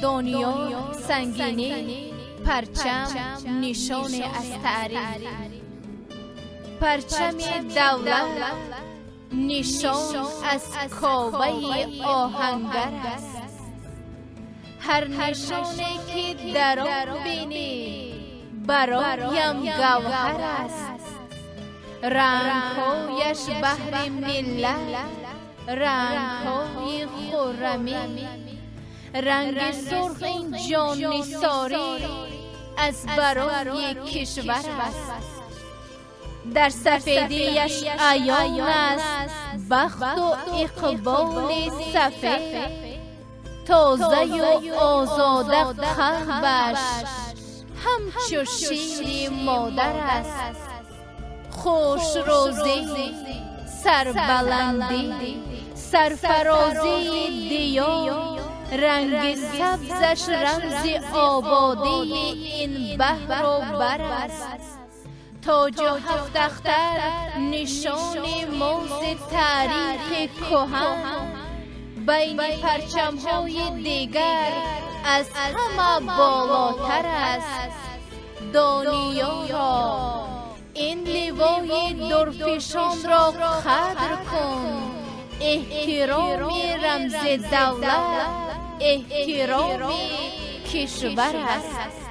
دونیۆر سانگینی، پرچم نشانه از تاریخ. پرچم دولت نشان از کاوه آهنگر است. هر نشانه که در آن بینی برایم گوهر است. رنگ‌هایش بهر ملت، رنگ‌های خرمی، رنگ سرخ این جان نثاری از برای کشور است. در سفیدیش عیان است بخت و اقبال سفید، تازه و آزاده قلبش همچو شیر مادر است. خوش روزی، سربلندی، سرفرازی دیار، رنگ سبزش رمز آبادی این بحر و بر است. تاج و هفت اختر نشان موز تاریخ کهن، بین پرچم‌های دیگر از همه بالاتر است. دانیارا این لیوای درفشان را قدر کن. احترام رمز دولت احترام کشور است.